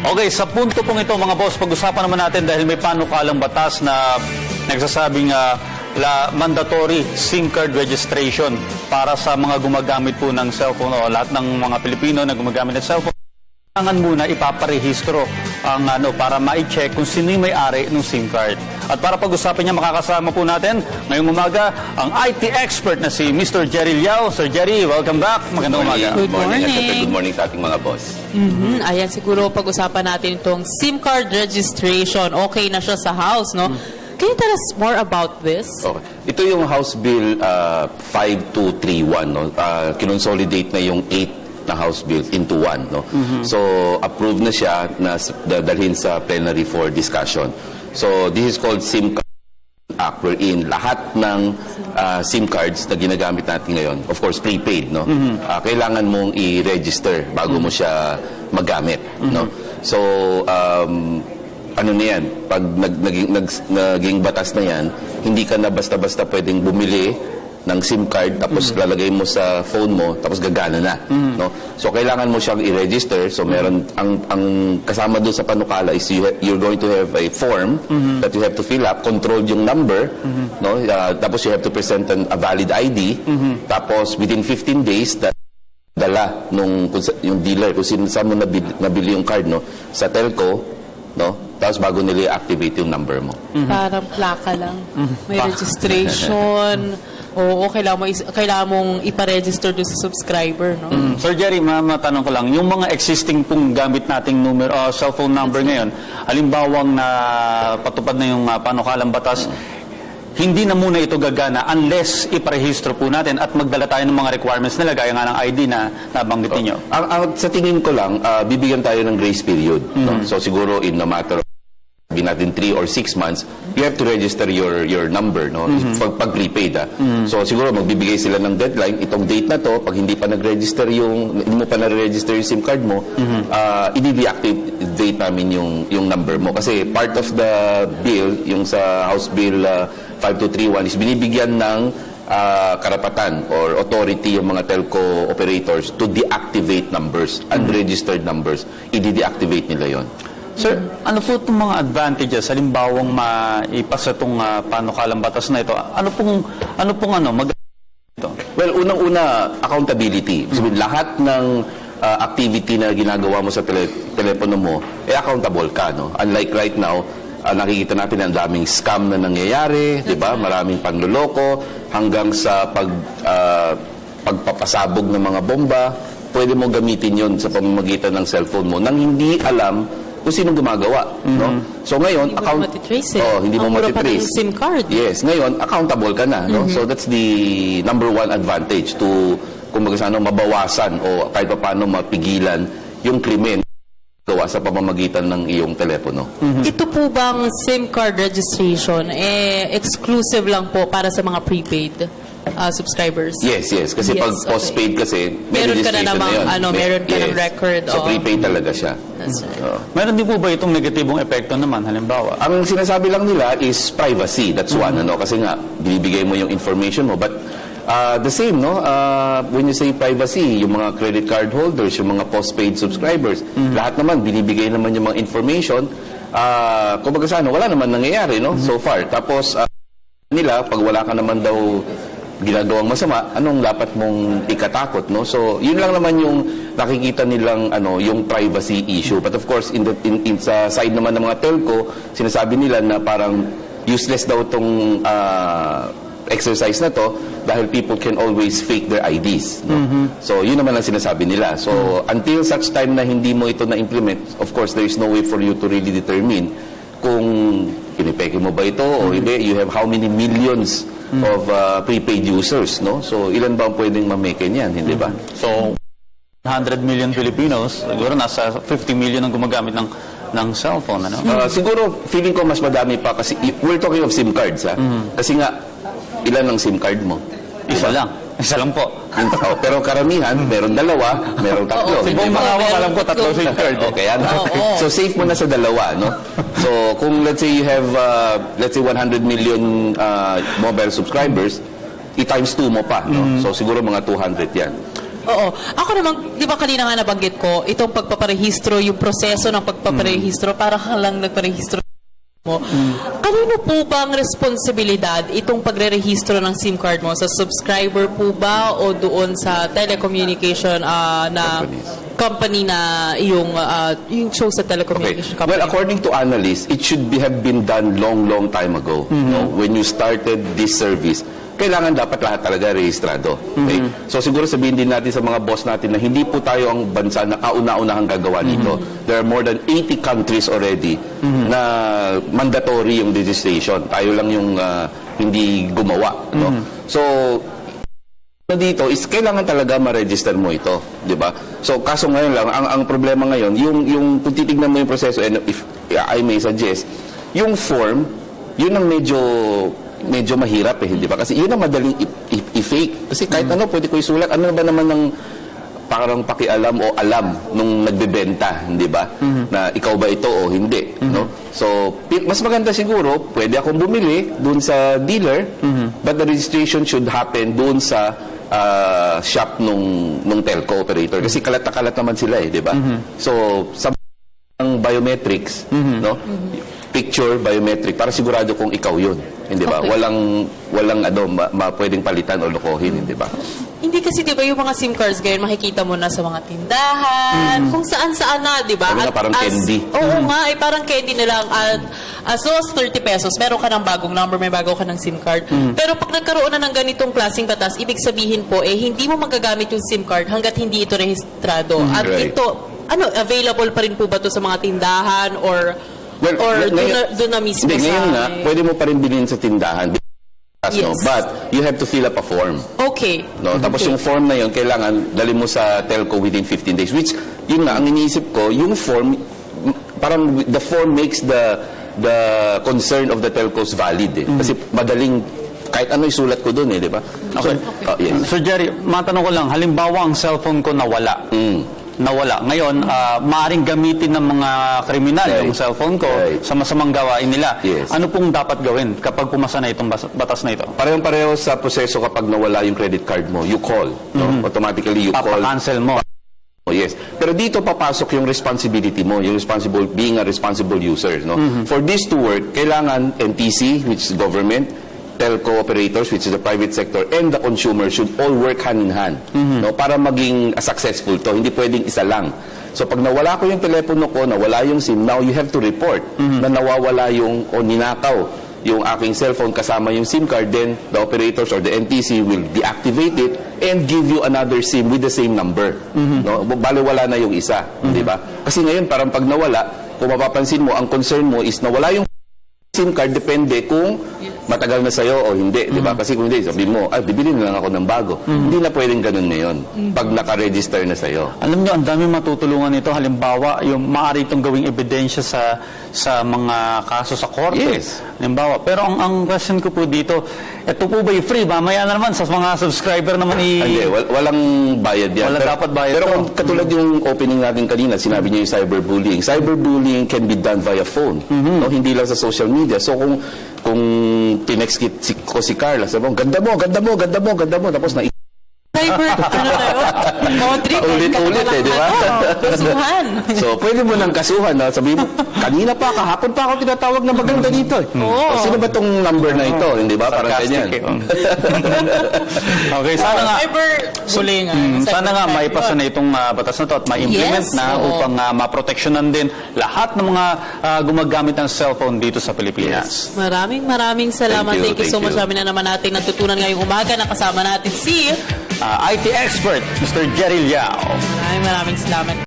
Okay, sa punto pong ito mga boss, pag-usapan naman natin dahil may panukalang batas na nagsasabing mandatory SIM card registration para sa mga gumagamit po ng cellphone o lahat ng mga Pilipino na gumagamit ng cellphone. Kailangan muna ipaparehistro ang para ma-check kung sino yung may-ari ng SIM card. At para pag-usapan niya, makakasama po natin ngayong umaga ang IT expert na si Mr. Jerry Liao. Sir Jerry, welcome back. Magandang umaga. Good morning. Good morning sa ating mga boss. Ayan, siguro pag-usapan natin itong SIM card registration. Okay na siya sa house, no? Can you tell us more about this? Okay. Ito yung House Bill 5231, no? Kinonsolidate na yung 8 na House Bill into 1, no? So, approved na siya na dadalhin sa plenary for discussion. So, this is called SIM Card Act, wherein lahat ng SIM cards na ginagamit natin ngayon, of course, prepaid, no? Kailangan mong i-register bago mo siya magamit, no? So, ano na yan, pag naging batas na yan, hindi ka na basta-basta pwedeng bumili ng SIM card, tapos lalagay mo sa phone mo, tapos gagana na, no? So, kailangan mo siyang i-register. So, meron, ang kasama doon sa panukala is you're going to have a form that you have to fill up, control yung number, no? Tapos, you have to present a valid ID, tapos, within 15 days, dala yung dealer, kung saan mo nabili yung card, no? Sa telco, no? Tapos bago nila i-activate yung number mo. Parang plaka lang. May registration. Oo, kailangan mong iparegister doon sa subscriber, no? Sir Jerry, matanong ko lang, yung mga existing pong gamit nating numero, cellphone number ngayon, halimbawang na patupad na yung panukalang batas, hindi na muna ito gagana unless iparehistro po natin at magdala tayo ng mga requirements nila, gaya nga ng ID na nabanggit ninyo. Sa tingin ko lang, bibigyan tayo ng grace period. No? So siguro in a matter of natin 3 or 6 months, you have to register your number, no? Pag prepaid, So siguro magbibigay sila ng deadline, itong date na to, pag hindi pa nag-register hindi mo pa na-register yung SIM card mo, i-deactivate namin yung number mo. Kasi part of the bill, yung sa House Bill 5231 is binibigyan ng karapatan or authority yung mga telco operators to deactivate numbers, unregistered numbers. I-deactivate nila yon. Sir, ano po itong mga advantages, halimbawang maipasa itong panukalang batas na ito? Ano pong ito? Well, unang-una, accountability. Sabihin, lahat ng activity na ginagawa mo sa telepono mo, accountable ka, no? Unlike right now, nakikita natin ang daming scam na nangyayari, di ba? Maraming panloloko, hanggang sa pagpapasabog ng mga bomba. Pwede mo gamitin yon sa pamamagitan ng cellphone mo nang hindi alam kung sinong gumagawa, no? So ngayon, hindi mo matitrace. SIM card. Yes, ngayon accountable ka na, no? So that's the number one advantage to mabawasan o kahit paano mapigilan yung krimen gawa sa pamamagitan ng iyong telepono. Ito po bang SIM card registration exclusive lang po para sa mga prepaid subscribers? Yes. Kasi pag postpaid kasi, may meron ka na registration namang, na yun. meron ka ng record. So prepaid talaga siya. That's right. Meron din po ba itong negatibong epekto naman, halimbawa? Ang sinasabi lang nila is privacy. That's one, kasi nga, binibigay mo yung information mo. But the same, no? When you say privacy, yung mga credit card holders, yung mga postpaid subscribers, lahat naman, binibigay naman yung mga information. Kumbaga wala naman nangyayari, no? So far. Tapos, nila, pag wala ka naman daw ginagawang masama, anong dapat mong ikatakot, no? So, yun lang naman yung nakikita nilang yung privacy issue. But of course, sa side naman ng mga telco, sinasabi nila na parang useless daw tong exercise na to dahil people can always fake their IDs, no? So, yun naman ang sinasabi nila. So, until such time na hindi mo ito na-implement, of course, there is no way for you to really determine kung pinipeke mo ba ito o hindi. You have how many millions of prepaid users, no? So, ilan ba ang pwedeng mameke niyan, hindi ba? So, 100 million Filipinos, siguro nasa 50 million ang gumagamit ng cellphone, ano? Siguro, feeling ko mas madami pa kasi we're talking of SIM cards, ha? Kasi nga, ilan ang SIM card mo? Isa lang. Isa lang po. Pero karamihan, meron dalawa, meron tatlo. Si Bong Makawang, alam ko, tatlo SIM card. Okay, so safe mo na sa dalawa, no? So kung let's say you have, 100 million mobile subscribers, i-times 2 mo pa, no? So siguro mga 200 yan. Oo. Ako naman, di ba kanina nga nabanggit ko, itong pagpaparehistro, yung proseso ng pagpaparehistro, para ka lang nagparehistro mo. Kanino po ba ang responsibilidad itong pagre-rehistro ng SIM card mo? Sa subscriber po ba o doon sa telecommunication na company na yung show sa Okay. telecommunication company? Well, according to analysts, it should have been done long time ago. No? When you started this service, kailangan dapat lahat talaga rehistrado. Okay? So siguro sabihin din natin sa mga boss natin na hindi po tayo ang bansa na kauna-unahang gagawa nito. There are more than 80 countries already na mandatory yung registration. Tayo lang yung hindi gumawa. No? So dito is kailangan talaga ma-register mo ito, 'di ba? So kaso ngayon lang ang problema ngayon, yung kung titingnan mo yung proseso, and if I may suggest, yung form, yun ang medyo mahirap di ba? Kasi yun ang madaling i-fake. Kasi kahit ano pwede ko isulat, ano ba naman ng parang pakialam o alam nung nagbebenta, di ba? Na ikaw ba ito o hindi, no? So, mas maganda siguro, pwede akong bumili dun sa dealer, but the registration should happen dun sa shop nung telco operator. Kasi kalat na kalat naman sila di ba? So, sa biometrics, no? Picture, biometric, para sigurado kung ikaw yun. Hindi ba? Okay. Walang pwedeng palitan o lokohin, hindi ba? Hindi kasi 'di ba yung mga SIM cards ngayon makikita mo na sa mga tindahan, kung saan-saan na, 'di ba? Sabi nga, parang candy. Oo nga, parang candy na lang. At as low as 30 pesos, meron ka ng bagong number, may bago ka ng SIM card. Pero pag nagkaroon na ng ganitong klaseng batas, ibig sabihin po hindi mo magagamit yung SIM card hangga't hindi ito rehistrado. At Right. ito, available pa rin po ba ito sa mga tindahan or doon na mismo hindi, sa... ngayon nga, pwede mo pa rin bilhin sa tindahan. Yes. No? But you have to fill up a form. Okay. No? Tapos Okay. yung form na yun, kailangan dali mo sa telco within 15 days. Which, yun nga, ang iniisip ko, yung form, parang the form makes the concern of the telcos valid. Kasi madaling, kahit ano isulat ko dun di ba? Okay. Yes. Sir Jerry, matanong ko lang, halimbawa ang cellphone ko nawala. Nawala. Ngayon, maaaring gamitin ng mga kriminal Right. yung cellphone ko Right. sa masamang gawain nila. Yes. Ano pong dapat gawin kapag pumasa na itong batas na ito? Parehong-pareho sa proseso kapag nawala yung credit card mo, you call. No? Automatically, you call. Papa-cancel mo. Oh, yes. Pero dito papasok yung responsibility mo, yung being a responsible user. No? For this to work, kailangan NTC, which is government, telco operators, which is the private sector, and the consumer should all work hand in hand. No? Para maging successful to. Hindi pwedeng isa lang. So pag nawala ko yung telepono ko, nawala yung SIM, now you have to report na nawawala yung o ninakaw yung aking cellphone kasama yung SIM card, then the operators or the NTC will deactivate it and give you another SIM with the same number. No? Bale wala na yung isa, di ba? Kasi ngayon parang pag nawala, kung mapapansin mo, ang concern mo is nawala yung SIM card, depende kung matagal na sa'yo o hindi, di ba? Kasi kung hindi, sabihin mo, bibili na lang ako ng bago. Hindi na pwedeng ganun ngayon pag naka-register na sa'yo. Alam nyo, ang dami matutulungan nito. Halimbawa, yung maaari itong gawing ebidensya sa mga kaso sa korte. Yes. Halimbawa. Pero ang question ko po dito, ito po ba yung free? Mamaya na naman sa mga subscriber naman Hindi, walang bayad yan. Wala dapat bayad Pero to. kung katulad yung opening natin kanina, sinabi niyo yung cyberbullying. Cyberbullying can be done via phone. No? Hindi lang sa social media. So kung tinext ko si Carla, sabi mo, ganda mo, tapos na Cyber, ulit-ulit di ba? Kasuhan. So, pwede mo nang kasuhan. No? Sabi mo, kanina pa, kahapon pa ako tinatawag na maganda dito. Oo. O, sino ba tong number na ito? Hindi ba? Parang ganyan. Okay, sana nga. Cyber bullying. Sana nga maipasa na itong batas na to at ma-implement Yes, na oo. upang maproteksyonan din lahat ng mga gumagamit ng cellphone dito sa Pilipinas. Maraming salamat. Thank you, Thank you so thank much. you. Kami na naman natin natutunan ngayong umaga na kasama natin si... IT expert, Mr. Jerry Liao. Maraming salamat.